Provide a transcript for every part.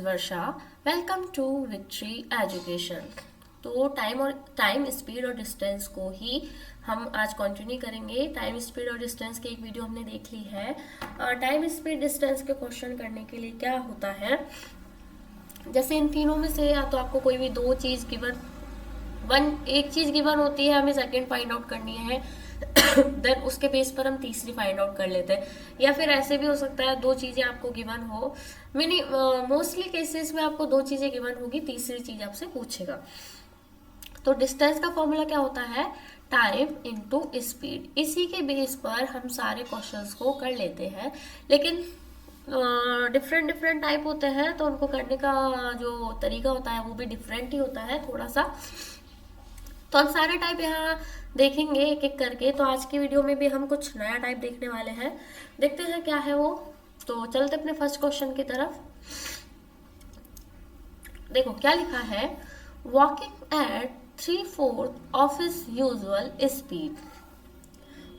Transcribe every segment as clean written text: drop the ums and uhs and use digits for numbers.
Varsha. Welcome to victory education. तो time speed और distance को ही हम आज कंटिन्यू करेंगे। टाइम स्पीड और डिस्टेंस की एक वीडियो हमने देख ली है। टाइम स्पीड डिस्टेंस के क्वेश्चन करने के लिए क्या होता है, जैसे इन तीनों में से या तो आपको कोई भी दो चीज गिवन, एक चीज गिवन होती है, हमें सेकंड फाइंड आउट करनी है, देन उसके बेस पर हम तीसरी फाइंड आउट कर लेते हैं। या फिर ऐसे भी हो सकता है दो चीजें आपको गिवन हो, मोस्टली केसेस में आपको दो चीजें गिवन होगी, तीसरी चीज आपसे पूछेगा। तो डिस्टेंस का फॉर्मूला क्या होता है, टाइम इनटू स्पीड। इसी के बेस पर हम सारे क्वेश्चंस को कर लेते हैं, लेकिन डिफरेंट डिफरेंट टाइप होते हैं, तो उनको करने का जो तरीका होता है वो भी डिफरेंट ही होता है थोड़ा सा। तो हम सारे टाइप यहाँ देखेंगे एक एक करके। तो आज की वीडियो में भी हम कुछ नया टाइप देखने वाले हैं, देखते हैं क्या है वो। तो चलते अपने फर्स्ट क्वेश्चन की तरफ। देखो क्या लिखा है, walking at 3/4 of his usual speed.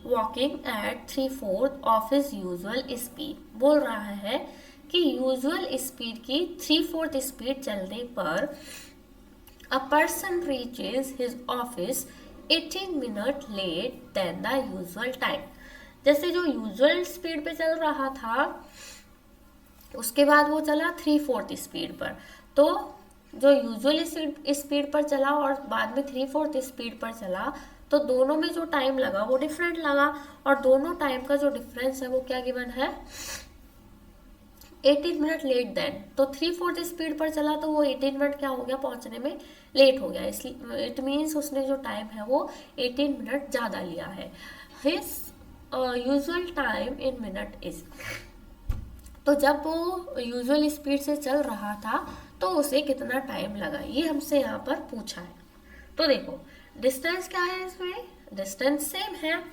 Walking at 3/4 of his usual speed बोल रहा है कि यूजुअल स्पीड की 3/4 स्पीड चलने पर a person reaches his office 18 minutes late than the usual time। जैसे जो यूजुअल स्पीड पे चल रहा था उसके बाद वो चला 3/4 स्पीड पर, तो जो यूजुअल स्पीड पर चला और बाद में 3/4 स्पीड पर चला, तो दोनों में जो टाइम लगा वो डिफरेंट लगा, और दोनों टाइम का जो डिफरेंस है वो क्या गिवन है, 18 मिनट लेट देन। तो 3/4 स्पीड पर चला तो वो 18 मिनट क्या हो गया, पहुंचने में लेट हो गया, इसलिए इट मीन्स उसने जो टाइम है वो 18 मिनट ज़्यादा लिया है। His usual time in minute is. तो जब वो यूजुअल स्पीड से चल रहा था तो उसे कितना टाइम लगा, ये हमसे यहाँ पर पूछा है। तो देखो डिस्टेंस क्या है, इसमें डिस्टेंस सेम है।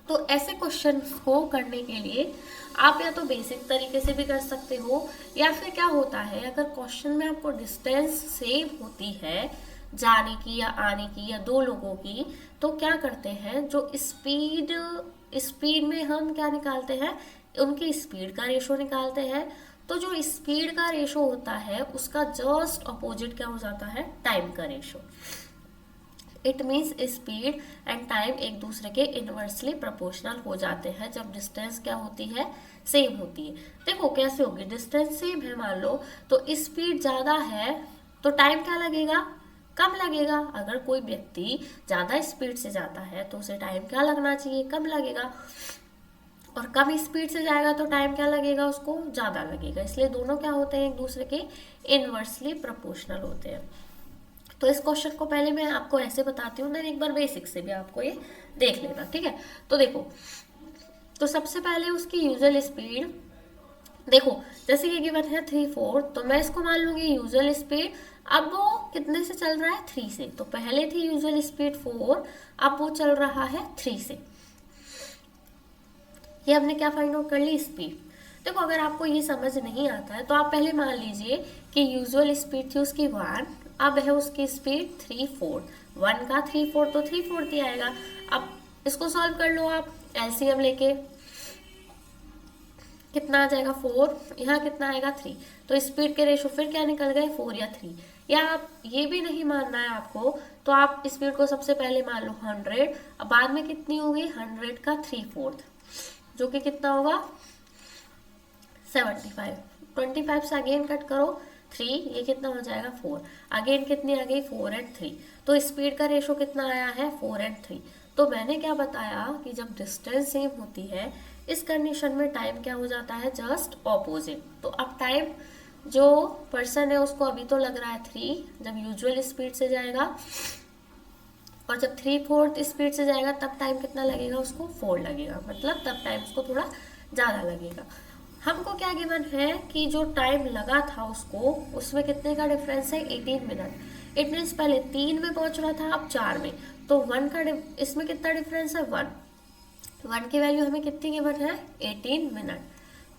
तो ऐसे क्वेश्चन को करने के लिए आप या तो बेसिक तरीके से भी कर सकते हो, या फिर क्या होता है, अगर क्वेश्चन में आपको डिस्टेंस सेम होती है जाने की या आने की या दो लोगों की, तो क्या करते हैं, जो स्पीड में हम क्या निकालते हैं, उनकी स्पीड का रेशो निकालते हैं। तो जो स्पीड का रेशो होता है उसका जस्ट अपोजिट क्या हो जाता है, टाइम का ratio. It means speed and time एक दूसरे के इनवर्सली प्रोपोर्शनल हो जाते हैं जब डिस्टेंस क्या होती है, सेम होती है। देखो कैसे होगी, डिस्टेंस सेम है मान लो, तो स्पीड ज़्यादा है तो टाइम क्या लगेगा, कम लगेगा। अगर कोई व्यक्ति ज़्यादा स्पीड से जाता है तो उसे टाइम क्या लगना चाहिए, कम लगेगा, और कम स्पीड से जाएगा तो टाइम क्या लगेगा, उसको ज़्यादा लगेगा। इसलिए दोनों क्या होते हैं, एक दूसरे के इनवर्सली प्रोपोर्शनल होते हैं। तो इस क्वेश्चन को पहले मैं आपको ऐसे बताती हूँ, देन एक बार बेसिक से भी आपको ये देख लेना, ठीक है। तो देखो, तो सबसे पहले उसकी यूजुअल स्पीड, देखो जैसे ये गिवन है 3/4, तो मैं इसको मान लूंगी यूजुअल स्पीड। अब वो कितने से चल रहा है, 3 से। तो पहले थी यूजुअल स्पीड 4, अब वो चल रहा है 3 से। ये हमने क्या फाइंड आउट कर ली, स्पीड। देखो अगर आपको ये समझ नहीं आता है तो आप पहले मान लीजिए कि यूजुअल स्पीड थी उसकी 1, अब है उसकी स्पीड 3/4। 1 का 3/4 तो 3/4 ही आएगा। अब इसको सॉल्व कर लो आप एलसीएम लेके, कितना आ जाएगा 4, यहाँ कितना आएगा 3। तो स्पीड के रेशो फिर क्या निकल गए, 4 या 3। या आप ये भी नहीं मानना है आपको, तो आप स्पीड को सबसे पहले मान लो 100, अब बाद में कितनी होगी, 100 का 3/4, जो कि कितना होगा 75। 25 से अगेन कट करो 3, ये कितना हो जाएगा 4, अगेन कितनी आ गई 4 एंड 3। तो स्पीड का रेशो कितना आया है, 4 एंड 3। तो मैंने क्या बताया कि जब डिस्टेंस सेम होती है इस कंडीशन में टाइम क्या हो जाता है, जस्ट ऑपोजिट। तो अब टाइम जो पर्सन है उसको अभी तो लग रहा है 3, जब यूजुअल स्पीड से जाएगा, और जब 3/4 स्पीड से जाएगा तब टाइम कितना लगेगा उसको, 4 लगेगा, मतलब तब टाइम उसको थोड़ा ज़्यादा लगेगा। हमको क्या गिवन है कि जो टाइम लगा था उसको, उसमें कितने का डिफरेंस है, 18 मिनट। इट मीन्स पहले 3 में पहुंच रहा था, अब 4 में, तो 1 का इसमें कितना डिफरेंस है, 1 की वैल्यू हमें कितनी गिवन है, 18 मिनट।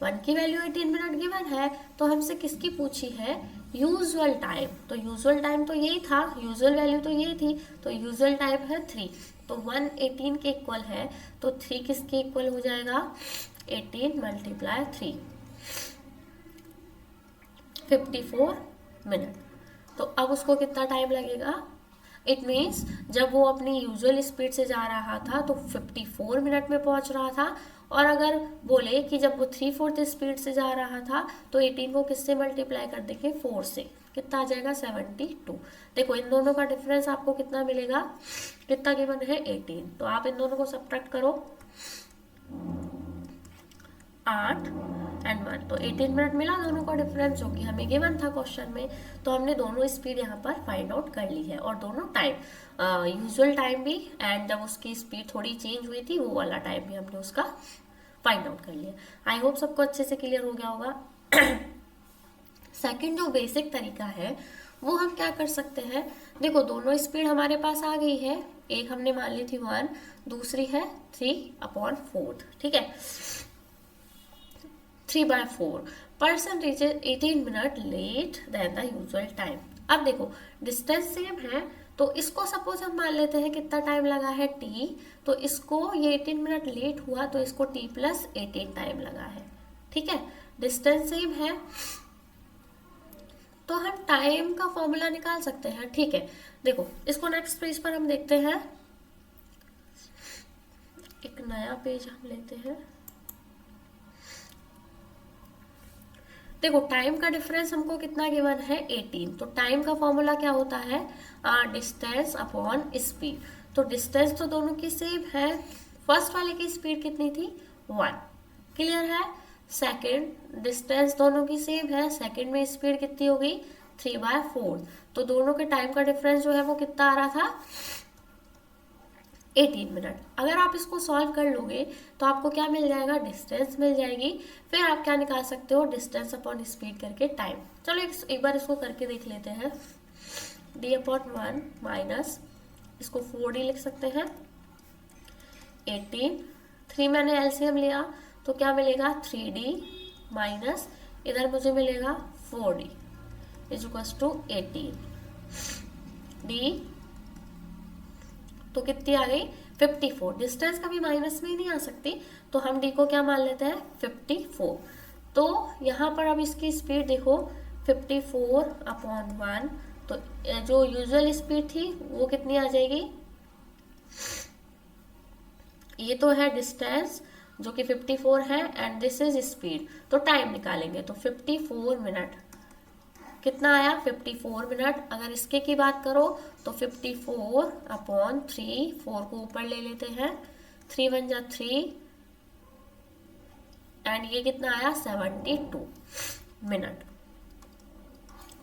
1 की वैल्यू 18 मिनट गिवन है, तो हमसे किसकी पूछी है, यूजुअल टाइम। तो यूजुअल टाइम तो यही था, यूजुअल वैल्यू तो यही थी, तो यूजुअल टाइम है 3, तो 1 18 के इक्वल है, तो 3 किसके इक्वल हो जाएगा, 18 × 3। 54 मिनट। तो अब उसको कितना टाइम लगेगा? इट मीन्स जब वो अपनी यूजुअल स्पीड से जा रहा था तो 54 मिनट में पहुंच रहा था, और अगर बोले कि जब वो 3/4 स्पीड से जा रहा था तो 18 को किससे मल्टीप्लाई कर देंगे? 4 से। कितना आ जाएगा? 72। देखो इन दोनों का डिफरेंस आपको कितना मिलेगा? कितना गिवन है? 18। तो आप इन दोनों को सब्ट्रैक्ट करो, 8 एंड 1, तो 18 मिनट मिला दोनों का डिफरेंस, जो कि हमें गिवन था क्वेश्चन में। तो हमने दोनों स्पीड यहाँ पर फाइंड आउट कर ली है, और दोनों टाइम, यूजुअल टाइम भी एंड जब उसकी स्पीड थोड़ी चेंज हुई थी वो वाला टाइम भी हमने उसका फाइंड आउट कर लिया। आई होप सबको अच्छे से क्लियर हो गया होगा। सेकंड जो बेसिक तरीका है वो हम क्या कर सकते हैं? देखो दोनों स्पीड हमारे पास आ गई है, एक हमने मान ली थी 1, दूसरी है 3/4, ठीक है। 3/4 person reaches 18 minute late than the usual time. अब देखो डिस्टेंस सेम है, तो इसको सपोज हम मान लेते हैं कितना टाइम लगा है? t, तो इसको ये 18 मिनट लेट हुआ तो इसको t + 18 टाइम लगा है, ठीक है। डिस्टेंस सेम है तो हम टाइम का फॉर्मूला निकाल सकते हैं, ठीक है। देखो इसको नेक्स्ट पेज पर हम देखते हैं, एक नया पेज हम लेते हैं। देखो टाइम का डिफरेंस हमको कितना गिवन है? 18। तो टाइम का फॉर्मूला क्या होता है? Distance upon speed. तो डिस्टेंस तो दोनों की सेम है, फर्स्ट वाले की स्पीड कितनी थी? 1, क्लियर है। सेकंड डिस्टेंस दोनों की सेम है, सेकंड में स्पीड कितनी हो गई? 3/4। तो दोनों के टाइम का डिफरेंस जो है वो कितना आ रहा था? 18 मिनट। अगर आप इसको सॉल्व कर लोगे तो आपको क्या मिल जाएगा? डिस्टेंस मिल जाएगी। फिर आप क्या निकाल सकते हो? डिस्टेंस अपॉन स्पीड करके टाइम। चलो एक बार इसको करके देख लेते हैं। d/1 माइनस, इसको 4d लिख सकते हैं, 18, 3 मैंने एलसीएम लिया तो क्या मिलेगा? 3d माइनस इधर मुझे मिलेगा 4d = 18 d, तो कितनी आ गई? 54। डिस्टेंस कभी माइनस में नहीं आ सकती, तो हम डी को क्या मान लेते हैं? 54। तो यहाँ पर अब इसकी स्पीड देखो, 54/1, तो जो यूजुअल स्पीड थी वो कितनी आ जाएगी? ये तो है डिस्टेंस जो कि 54 है एंड दिस इज स्पीड, तो टाइम निकालेंगे तो 54 मिनट कितना आया? 54 मिनट। अगर इसके की बात करो तो 54/3, 4 को ऊपर ले लेते हैं, 3 × 1 = 3 एंड ये कितना आया? 72 मिनट।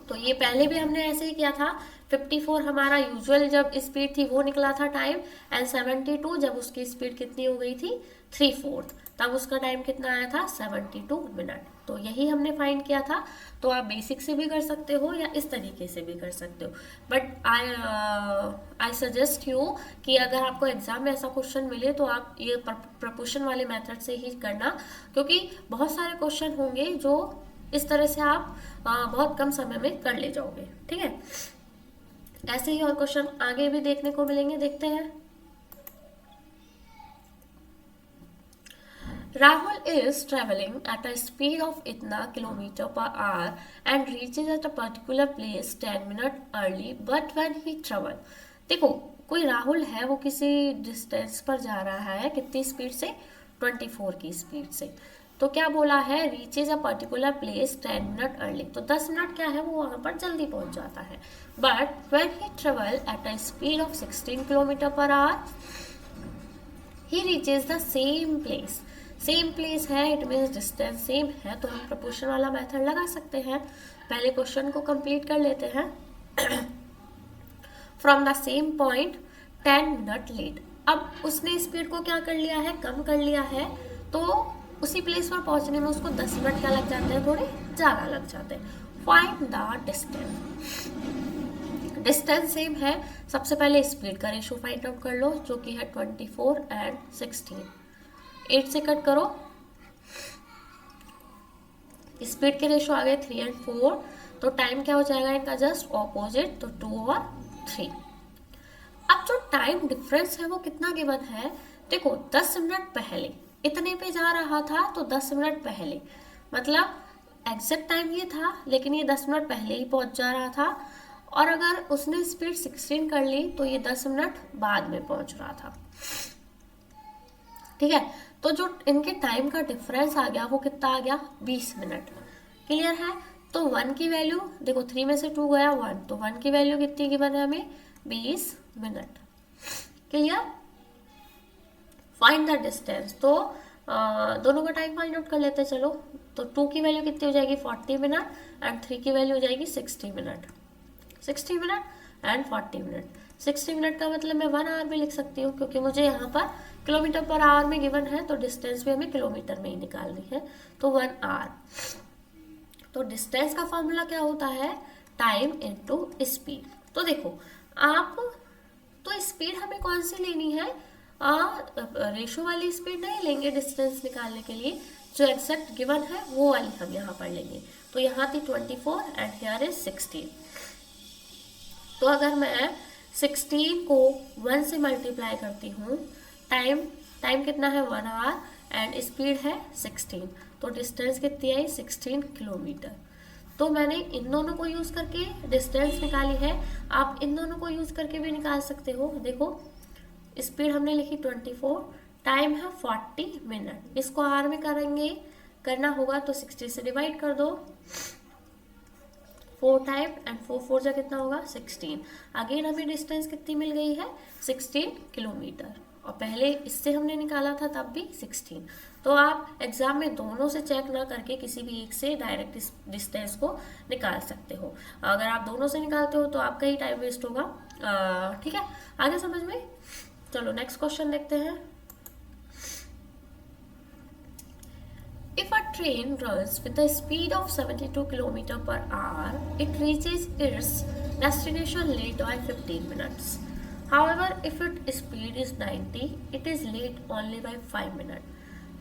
तो ये पहले भी हमने ऐसे ही किया था, 54 हमारा यूजुअल जब स्पीड थी वो निकला था टाइम, एंड 72 जब उसकी स्पीड कितनी हो गई थी? 3/4, तब उसका टाइम कितना आया था? 72 मिनट। तो यही हमने फाइंड किया था। तो आप बेसिक से भी कर सकते हो या इस तरीके से भी कर सकते हो, बट आई सजेस्ट यू कि अगर आपको एग्जाम में ऐसा क्वेश्चन मिले तो आप ये प्रपोर्शन वाले मेथड से ही करना, क्योंकि बहुत सारे क्वेश्चन होंगे जो इस तरह से आप बहुत कम समय में कर ले जाओगे, ठीक है। ऐसे ही और क्वेश्चन आगे भी देखने को मिलेंगे, देखते हैं। Rahul is traveling at a speed of इतना km/h and reaches at a particular place 10 minutes early, but when he travel, देखो कोई राहुल है, वो किसी डिस्टेंस पर जा रहा है, कितनी स्पीड से? 24 की स्पीड से। तो क्या बोला है? Reaches a particular place 10 minute early, तो 10 मिनट क्या है, वो वहां पर जल्दी पहुंच जाता है। But when he travel at a speed of 16 km/h, he reaches the same place. Same place है, इट मीन्स डिस्टेंस सेम है, तो हम प्रपोर्शन वाला मेथड लगा सकते हैं। पहले क्वेश्चन को कंप्लीट कर लेते हैं। From the same point 10 minute late. अब उसने स्पीड को क्या कर लिया है? कम कर लिया है, तो उसी प्लेस पर पहुंचने में उसको 10 मिनट क्या लग जाते हैं? थोड़े ज़्यादा लग जाते हैं। Find the distance. Distance same है, सबसे पहले स्पीड का रेशो फाइंड आउट कर लो, जो कि है 24 एंड 16। 8 से कट करो, स्पीड के रेशो आ गए 3 और 4, तो टाइम क्या हो जाएगा इनका? जस्ट ऑपोजिट, तो 2 और 3। अब जो टाइम डिफरेंस है वो कितना गिवन है? देखो 10 मिनट पहले इतने पे जा रहा था, तो 10 मिनट पहले मतलब एग्जैक्ट टाइम ये था, लेकिन ये 10 मिनट पहले ही पहुंच जा रहा था, और अगर उसने स्पीड 16 कर ली तो ये 10 मिनट बाद में पहुंच रहा था। ठीक है, तो जो इनके टाइम का डिफरेंस आ गया वो कितना आ गया, 20 मिनट। क्लियर है? तो 1 की वैल्यू देखो, 3 में से 2 गया 1, तो 1 की वैल्यू कितनी गिवन है हमें, 20 minute. Clear? Find the distance, तो दोनों का टाइम फाइंड आउट कर लेते हैं। चलो, तो 2 की वैल्यू कितनी हो जाएगी, 40 मिनट, एंड 3 की वैल्यू हो जाएगी 60 minute. 60 minute and 40 minute. 60 minute का मतलब मैं 1 आवर भी लिख सकती हूँ, क्योंकि मुझे यहाँ पर किलोमीटर पर आवर में गिवन है, तो डिस्टेंस भी हमें किलोमीटर में ही निकालनी है, तो 1 आवर। तो डिस्टेंस का फॉर्मूला क्या होता है, टाइम इनटू स्पीड। तो देखो आप, तो स्पीड हमें कौन सी लेनी है, रेशो वाली स्पीड नहीं लेंगे डिस्टेंस निकालने के लिए, जो एग्जैक्ट गिवन है वो वाली हम यहाँ पर लेंगे। तो यहाँ थी 24 एंड हियर इज 16। तो अगर मैं 16 को 1 से मल्टीप्लाई करती हूँ, टाइम कितना है, 1 आवर, एंड स्पीड है 16, तो डिस्टेंस कितनी आई, 16 किलोमीटर। तो मैंने इन दोनों को यूज करके डिस्टेंस निकाली है, आप इन दोनों को यूज करके भी निकाल सकते हो। देखो, स्पीड हमने लिखी 24, टाइम है 40 मिनट, इसको आर में करना होगा तो 60 से डिवाइड कर दो, 4 टाइम, एंड 4 जा कितना होगा, 16। अगेन हमें डिस्टेंस कितनी मिल गई है, 16 किलोमीटर, और पहले इससे हमने निकाला था तब भी 16। तो आप एग्जाम में दोनों से चेक ना करके किसी भी एक से डायरेक्ट डिस्टेंस को निकाल सकते हो। अगर आप दोनों से निकालते हो तो आपका ही टाइम वेस्ट होगा। ठीक है, आगे समझ में। चलो नेक्स्ट क्वेश्चन देखते हैं। If a train runs with a speed of 72 km per hour, it reaches its destination late by 15 minutes. However, if its speed is 90, it is late only by 5 minutes.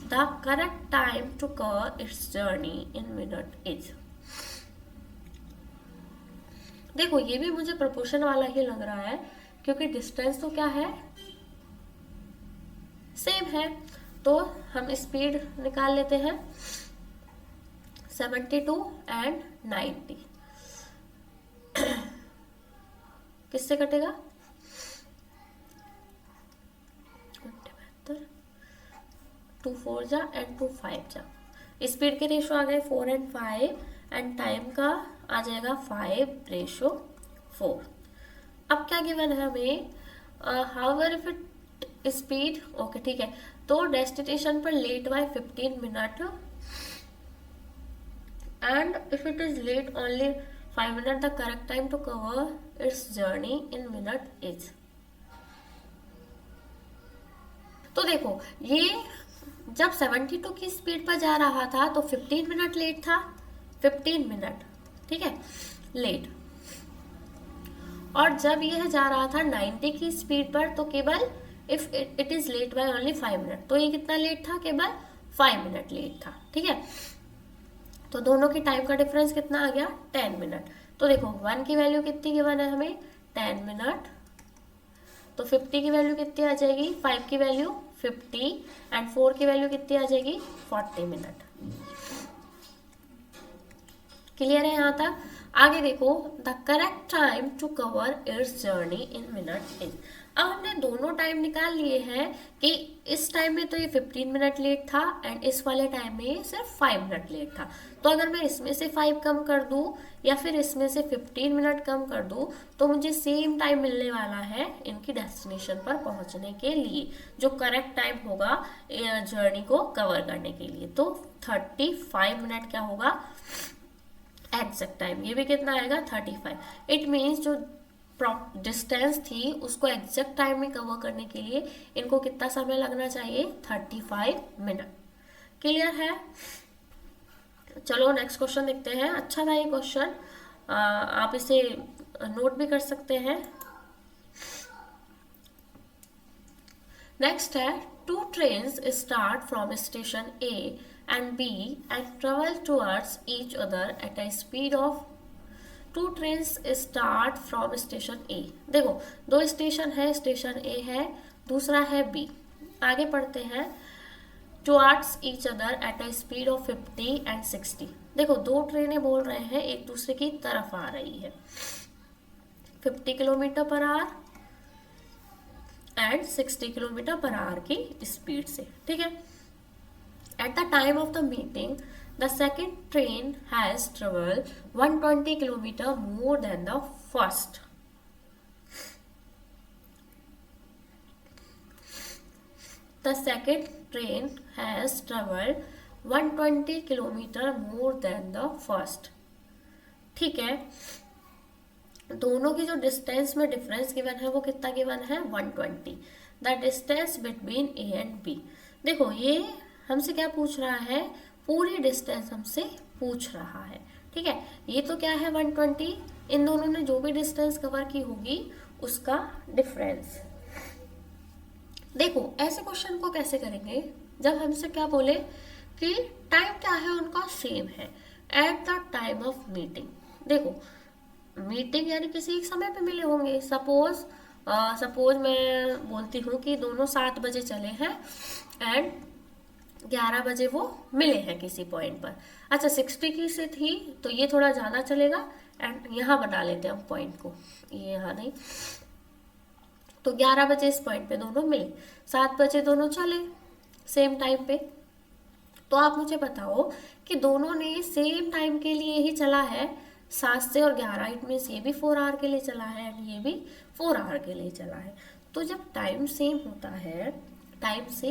The correct time to cover its journey in minute is. देखो, ये भी मुझे proportion वाला ही लग रहा है, क्योंकि distance तो क्या है, सेम है। तो हम स्पीड निकाल लेते हैं, 72 एंड 90 किससे कटेगा, 2 4 जा एंड 2 5 जा। स्पीड के रेशो आ गए 4 एंड 5, एंड टाइम का आ जाएगा 5:4। अब क्या गिवन है हमें, however if it speed, okay ठीक है, तो डेस्टिनेशन पर late by 15 minute, and if it is late only 5 minute, the correct time to cover its journey in minute is. तो देखो, ये जब 72 की स्पीड पर जा रहा था तो 15 मिनट लेट था, 15 मिनट, ठीक है, लेट। और जब यह जा रहा था 90 की स्पीड पर तो केवल if it is late by only 5 minute, तो ये कितना लेट था, केवल 5 मिनट लेट था। ठीक है, तो दोनों की टाइम का डिफरेंस कितना आ गया, 10 मिनट। तो देखो 1 की वैल्यू कितनी गिवन है हमें, 10 मिनट, तो 50 की वैल्यू कितनी आ जाएगी, 5 की वैल्यू 50, एंड 4 की वैल्यू कितनी आ जाएगी, 40 मिनट। क्लियर है यहाँ तक? आगे देखो, the correct time to cover its journey in minute is. अब हमने दोनों टाइम निकाल लिए हैं कि इस टाइम में तो ये 15 मिनट लेट था, एंड इस वाले टाइम में ये सिर्फ 5 मिनट लेट था। तो अगर मैं इसमें से 5 कम कर दूं या फिर इसमें से 15 मिनट कम कर दूं, तो मुझे सेम टाइम मिलने वाला है इनकी डेस्टिनेशन पर पहुंचने के लिए, जो करेक्ट टाइम होगा जर्नी को कवर करने के लिए। तो 35 मिनट क्या होगा, एग्जैक्ट टाइम। ये भी कितना आएगा, 35। इट मीन्स जो डिस्टेंस थी उसको एग्जैक्ट टाइम में कवर करने के लिए इनको कितना समय लगना चाहिए, 35 मिनट। क्लियर है? चलो नेक्स्ट क्वेश्चन देखते हैं। अच्छा था ये क्वेश्चन, आप इसे नोट भी कर सकते हैं। नेक्स्ट है, 2 trains start from station A and B and travel towards each other at a speed of 2 trains start from station A। देखो 2 स्टेशन है, स्टेशन A है, दूसरा है B। आगे पढ़ते हैं, towards each other at a speed of 50 and 60। देखो दो ट्रेनें बोल रहे हैं एक दूसरे की तरफ आ रही है 50 kilometre per hour and 60 kilometre per hour की स्पीड से, ठीक है। At the time of the meeting the second train has travel 120 kilometre more than the first. The second train has traveled 120 kilometre more than the first। ठीक है, दोनों की जो distance में डिफरेंस गिवन है वो कितना गिवन है 120। The distance between A and B. देखो ये हमसे क्या पूछ रहा है, पूरी डिस्टेंस हमसे पूछ रहा है, ठीक है। ये तो क्या है 120, इन दोनों ने जो भी डिस्टेंस कवर की होगी उसका डिफरेंस। देखो ऐसे क्वेश्चन को कैसे करेंगे, जब हमसे क्या बोले कि टाइम क्या है उनका सेम है at the time of meeting. देखो मीटिंग यानी किसी एक समय पे मिले होंगे। सपोज मैं बोलती हूँ कि दोनों 7 बजे चले हैं एंड 11 बजे वो मिले हैं किसी पॉइंट पर। अच्छा 60 की से थी तो ये थोड़ा ज़्यादा चलेगा एंड यहाँ बना लेते हैं हम पॉइंट को, ये यहाँ नहीं। तो 11 बजे इस पॉइंट पे दोनों मिले, 7 बजे दोनों चले सेम टाइम पे। तो आप मुझे बताओ कि दोनों ने सेम टाइम के लिए ही चला है 7 से और 11, इट मीन्स ये भी 4 आवर के लिए चला है एंड ये भी 4 आवर के लिए चला है। तो जब टाइम सेम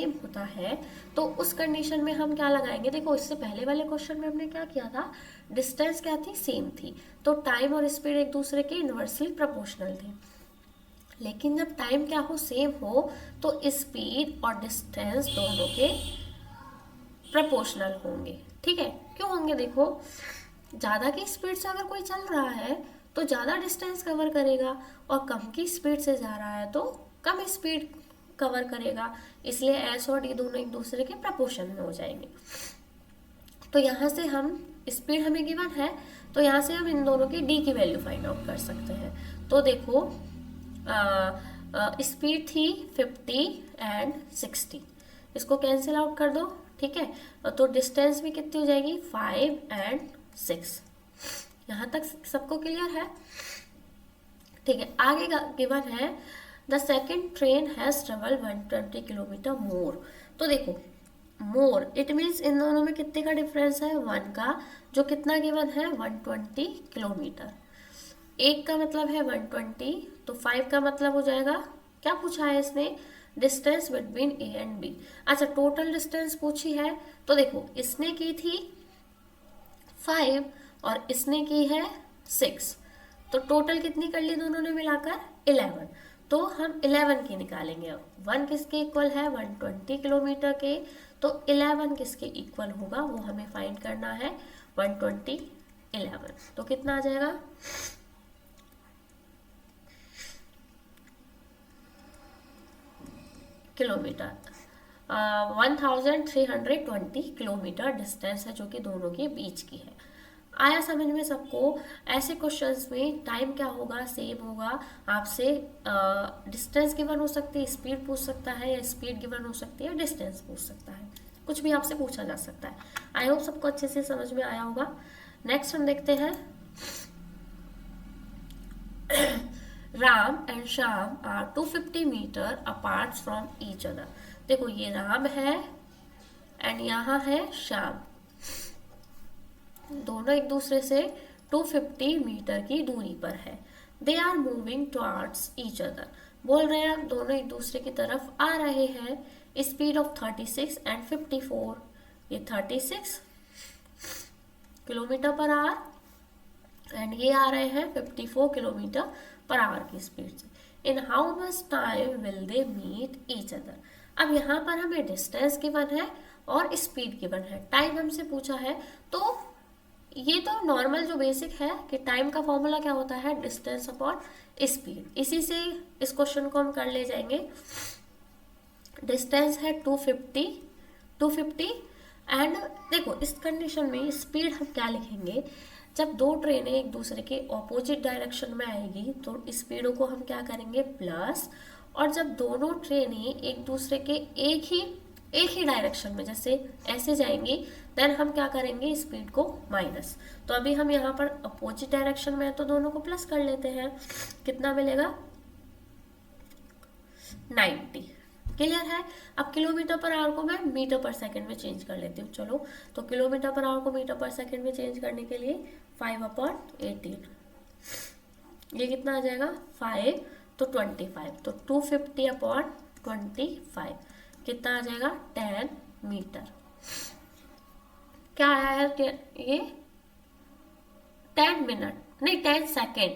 होता है तो उस कंडीशन में हम क्या लगाएंगे। देखो इससे पहले वाले क्वेश्चन में हमने क्या किया था, डिस्टेंस क्या थी, सेम थी, तो टाइम और स्पीड एक दूसरे के इनवर्सली प्रोपोर्शनल थे। लेकिन जब टाइम क्या हो, सेम हो, तो स्पीड और डिस्टेंस दोनों के प्रोपोर्शनल होंगे, ठीक है। क्यों होंगे, देखो ज़्यादा की स्पीड से अगर कोई चल रहा है तो ज़्यादा डिस्टेंस कवर करेगा और कम की स्पीड से जा रहा है तो कम स्पीड कवर करेगा, इसलिए एस और डी दोनों एक दूसरे के प्रोपोर्शन में हो जाएंगे। तो यहाँ से हम स्पीड हमें गिवन है तो यहाँ से हम इन दोनों की डी की वैल्यू फाइंड आउट कर सकते हैं। तो देखो स्पीड थी 50 एंड 60, इसको कैंसिल आउट कर दो, ठीक है। तो डिस्टेंस भी कितनी हो जाएगी 5 एंड 6। यहाँ तक सबको क्लियर है, ठीक है। आगे गिवन है the second train has travel 120 kilometre more. तो देखो मोर इट मीन्स इन दोनों में कितने का डिफरेंस है, 1 का, जो कितना गिवन है 120 किलोमीटर। एक का मतलब है 120, तो 5 का मतलब हो जाएगा, क्या पूछा है इसने, distance between A and B. अच्छा टोटल डिस्टेंस पूछी है, तो देखो इसने की थी 5 और इसने की है 6, तो टोटल कितनी कर ली दोनों ने मिलाकर 11। तो हम 11 की निकालेंगे। 1 किसके इक्वल है 120 किलोमीटर के, तो 11 किसके इक्वल होगा वो हमें फाइंड करना है 120 11। तो कितना आ जाएगा, किलोमीटर 1320 किलोमीटर डिस्टेंस है जो कि दोनों के बीच की है। आया समझ में सबको। ऐसे क्वेश्चंस में टाइम क्या होगा, सेम होगा, आपसे डिस्टेंस गिवन हो सकती है, स्पीड पूछ सकता है, या स्पीड गिवन हो सकती है, डिस्टेंस पूछ सकता है, कुछ भी आपसे पूछा जा सकता है। आई होप सबको अच्छे से समझ में आया होगा। नेक्स्ट हम देखते हैं Ram and Shyam are 250 metre apart from each other. देखो ये राम है एंड यहाँ है श्याम, दोनों एक दूसरे से 250 मीटर की दूरी पर है। They are moving towards each other, बोल रहे हैं दोनों एक दूसरे की तरफ आ रहे हैं। स्पीड ऑफ 36 एंड 54, ये 36 किलोमीटर पर आवर एंड ये आ रहे हैं 54 किलोमीटर पर आवर की स्पीड से। In how much time will they meet each other. अब यहाँ पर हमें डिस्टेंस गिवन है और स्पीड गिवन है, टाइम हमसे पूछा है। तो ये तो नॉर्मल जो बेसिक है कि टाइम का फॉर्मूला क्या होता है, डिस्टेंस अपॉन स्पीड, इसी से इस क्वेश्चन को हम कर ले जाएंगे। डिस्टेंस है 250 एंड देखो इस कंडीशन में स्पीड हम क्या लिखेंगे, जब दो ट्रेनें एक दूसरे के ऑपोजिट डायरेक्शन में आएगी तो स्पीडों को हम क्या करेंगे प्लस, और जब दोनों ट्रेनें एक दूसरे के एक ही एक ही डायरेक्शन में, जैसे ऐसे जाएंगी, देन हम क्या करेंगे, स्पीड को माइनस। तो अभी हम यहाँ पर अपोजिट डायरेक्शन में है तो दोनों को प्लस कर लेते हैं, कितना मिलेगा 90। क्लियर है। अब किलोमीटर पर आवर को मैं मीटर पर सेकंड में चेंज कर लेती हूँ। चलो, तो किलोमीटर पर आवर को मीटर पर सेकंड में चेंज करने के लिए 5/18, ये कितना आ जाएगा 5, तो 25, तो 250/25 कितना आ जाएगा 10 मीटर। क्या आया है ये 10 मिनट नहीं 10 सेकेंड,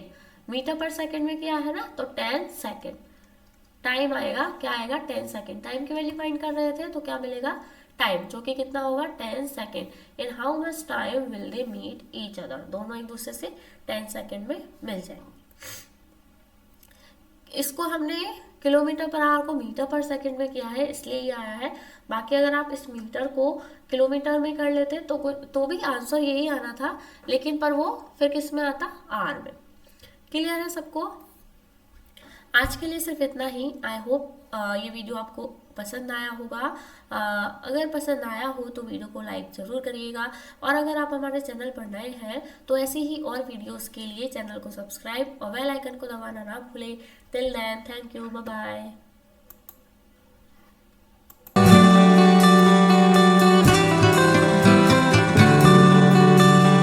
मीटर पर सेकेंड में क्या है ना, तो 10 सेकेंड। टाइम आएगा, क्या आएगा 10 सेकेंड। टाइम की वैल्यू फाइंड कर रहे थे तो क्या मिलेगा टाइम, जो कि कितना होगा 10 second. In how much time will they meet each other, दोनों एक दूसरे से 10 सेकेंड में मिल जाएंगे। इसको हमने किलोमीटर पर आवर को मीटर पर सेकंड में किया है, इसलिए ये आया है। बाकी अगर आप इस मीटर को किलोमीटर में कर लेते तो भी आंसर यही आना था, लेकिन पर वो फिर किस में आता, आर में। क्लियर है सबको। आज के लिए सिर्फ इतना ही। आई होप ये वीडियो आपको पसंद आया होगा। अगर पसंद आया हो तो वीडियो को लाइक ज़रूर करिएगा, और अगर आप हमारे चैनल पर नए हैं तो ऐसे ही और वीडियोस के लिए चैनल को सब्सक्राइब और बेल आइकन को दबाना ना भूलें। Till then, thank you, bye bye.